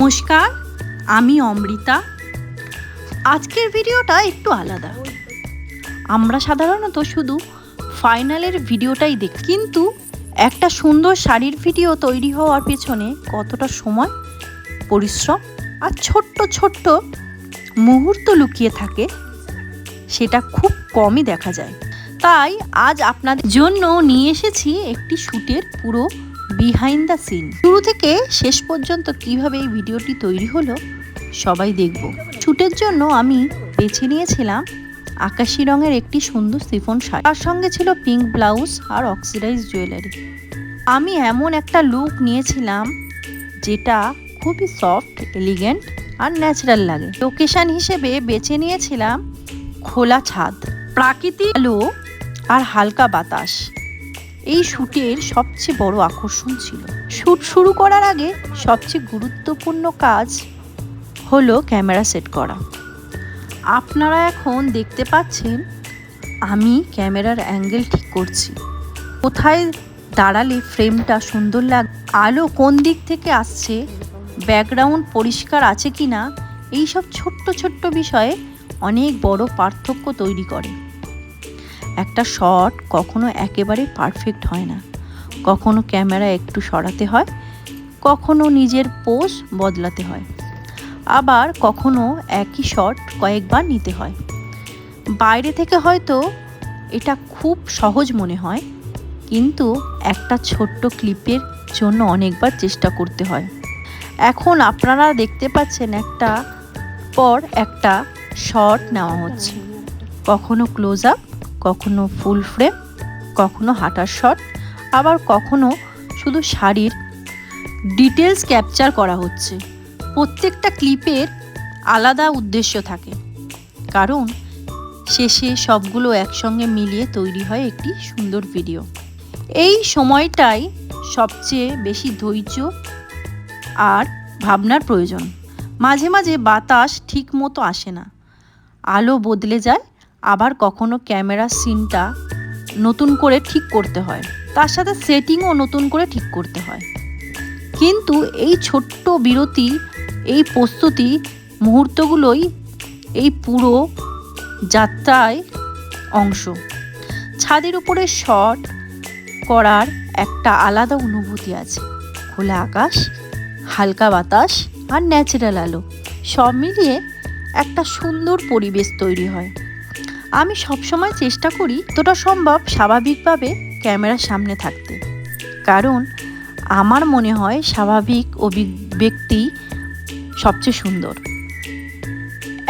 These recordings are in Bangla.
নমস্কার, আমি অমৃতা। আজকের ভিডিওটা একটু আলাদা। আমরা সাধারণত শুধু ফাইনালের ভিডিওটাই দেখি, কিন্তু একটা সুন্দর শাড়ির ভিডিও তৈরি হওয়ার পেছনে কতটা সময়, পরিশ্রম আর ছোট্ট ছোট্ট মুহূর্ত লুকিয়ে থাকে সেটা খুব কমই দেখা যায়। তাই আজ আপনাদের জন্য নিয়ে এসেছি একটি শ্যুটের পুরো বিহাইন্ড দ্য সিন। শুরু থেকে শেষ পর্যন্ত কিভাবে এই ভিডিওটি তৈরি হলো সবাই দেখব। শ্যুটের জন্য আমি বেছে নিয়েছিলাম আকাশি রঙের একটি সুন্দর শিফন শাড়ি, তার সঙ্গে ছিল পিঙ্ক ব্লাউজ আর অক্সিডাইজ জুয়েলারি। আমি এমন একটা লুক নিয়েছিলাম যেটা খুবই সফট, এলিগেন্ট আর ন্যাচারাল লাগে। লোকেশন হিসেবে বেছে নিয়েছিলাম খোলা ছাদ, প্রাকৃতিক আলো আর হালকা বাতাস। এই শ্যুটের সবচেয়ে বড় আকর্ষণ ছিল। শ্যুট শুরু করার আগে সবচেয়ে গুরুত্বপূর্ণ কাজ হলো ক্যামেরা সেট করা। আপনারা এখন দেখতে পাচ্ছেন আমি ক্যামেরার অ্যাঙ্গেল ঠিক করছি, কোথায় দাঁড়ালে ফ্রেমটা সুন্দর লাগবে, আলো কোন দিক থেকে আসছে, ব্যাকগ্রাউন্ড পরিষ্কার আছে কি না, এইসব ছোট্ট ছোট্ট বিষয়ে অনেক বড় পার্থক্য তৈরি করে। একটা শট কখনো একেবারে পারফেক্ট হয় না, কখনো ক্যামেরা একটু সরাতে হয়, কখনো নিজের পোজ বদলাতে হয়, আবার কখনো একই শট কয়েকবার নিতে হয়। বাইরে থেকে হয়তো এটা খুব সহজ মনে হয়, কিন্তু একটা ছোট্ট ক্লিপের জন্য অনেকবার চেষ্টা করতে হয়। এখন আপনারা দেখতে পাচ্ছেন একটা পর একটা শট নেওয়া হচ্ছে, কখনো ক্লোজ আপ, কখনো ফুল ফ্রেম, কখনো হাঁটার শট, আবার কখনো শুধু শাড়ির ডিটেলস ক্যাপচার করা হচ্ছে। প্রত্যেকটা ক্লিপের আলাদা উদ্দেশ্য থাকে, কারণ শেষে সবগুলো একসঙ্গে মিলিয়ে তৈরি হয় একটি সুন্দর ভিডিও। এই সময়টাই সবচেয়ে বেশি ধৈর্য আর ভাবনার প্রয়োজন। মাঝে মাঝে বাতাস ঠিক মতো আসে না, আলো বদলে যায়, আবার কখনো ক্যামেরার সিনটা নতুন করে ঠিক করতে হয়, তার সাথে সেটিংও নতুন করে ঠিক করতে হয়। কিন্তু এই ছোট্ট বিরতি, এই প্রস্তুতি মুহূর্তগুলোই এই পুরো যাত্রায় অংশ। ছাদের উপরে শট করার একটা আলাদা অনুভূতি আছে। খোলা আকাশ, হালকা বাতাস আর ন্যাচারাল আলো সব মিলিয়ে একটা সুন্দর পরিবেশ তৈরি হয়। আমি সবসময় চেষ্টা করি যতটা সম্ভব স্বাভাবিকভাবে ক্যামেরার সামনে থাকতে, কারণ আমার মনে হয় স্বাভাবিক অভিব্যক্তি সবচেয়ে সুন্দর।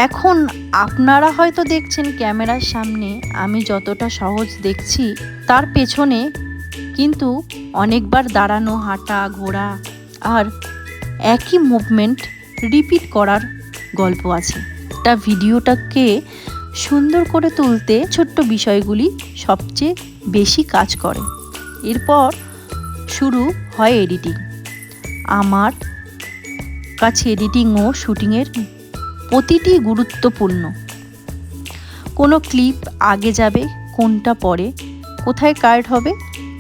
এখন আপনারা হয়তো দেখছেন ক্যামেরার সামনে আমি যতটা সহজ দেখছি, তার পেছনে কিন্তু অনেকবার দাঁড়ানো, হাঁটা, ঘোরা আর একই মুভমেন্ট রিপিট করার গল্প আছে। একটা ভিডিওটাকে সুন্দর করে তুলতে ছোট্ট বিষয়গুলি সবচেয়ে বেশি কাজ করে। এরপর শুরু হয় এডিটিং। আমার কাছে এডিটিং ও শুটিংয়ের প্রতিটি গুরুত্বপূর্ণ। কোনো ক্লিপ আগে যাবে, কোনটা পরে, কোথায় কাট হবে,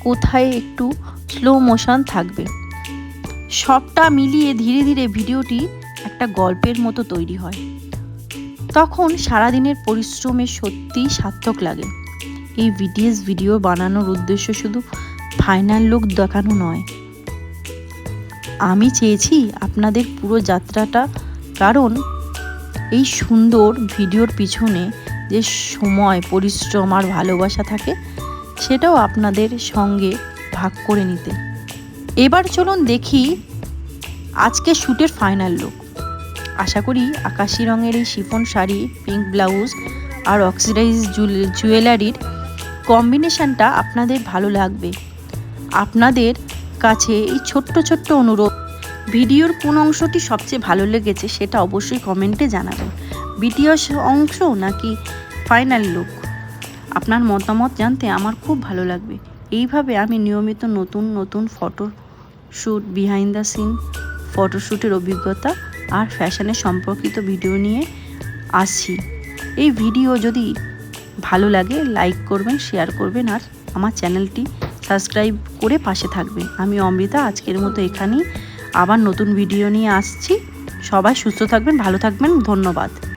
কোথায় একটু স্লো মোশন থাকবে, সবটা মিলিয়ে ধীরে ধীরে ভিডিওটি একটা গল্পের মতো তৈরি হয়। তখন সারাদিনের পরিশ্রমের সত্যিই সার্থক লাগে। এই ভিডিও বানানোর উদ্দেশ্য শুধু ফাইনাল লুক দেখানো নয়। আমি চেয়েছি আপনাদের পুরো যাত্রাটা, কারণ এই সুন্দর ভিডিওর পিছনে যে সময়, পরিশ্রম আর ভালোবাসা থাকে সেটাও আপনাদের সঙ্গে ভাগ করে নিতে। এবার চলুন দেখি আজকে শ্যুটের ফাইনাল লুক। আশা করি আকাশি রঙের এই শিফন শাড়ি, পিঙ্ক ব্লাউজ আর অক্সিডাইজ জুয়েলারির কম্বিনেশনটা আপনাদের ভালো লাগবে। আপনাদের কাছে এই ছোট্ট ছোট্ট অনুরোধ, ভিডিওর কোন অংশটি সবচেয়ে ভালো লেগেছে সেটা অবশ্যই কমেন্টে জানাবেন। ভিডিও অংশ নাকি ফাইনাল লুক, আপনার মতামত জানতে আমার খুব ভালো লাগবে। এইভাবে আমি নিয়মিত নতুন নতুন ফটোশ্যুট, বিহাইন্ড দ্য সিন, ফটোশ্যুটের অভিজ্ঞতা আর ফ্যাশনের সম্পর্কিত ভিডিও নিয়ে আসছি। এই ভিডিও যদি ভালো লাগে লাইক করবেন, শেয়ার করবেন আর আমার চ্যানেলটি সাবস্ক্রাইব করে পাশে থাকবেন। আমি অমৃতা, আজকের মতো এখানেই, আবার নতুন ভিডিও নিয়ে আসছি। সবাই সুস্থ থাকবেন, ভালো থাকবেন, ধন্যবাদ।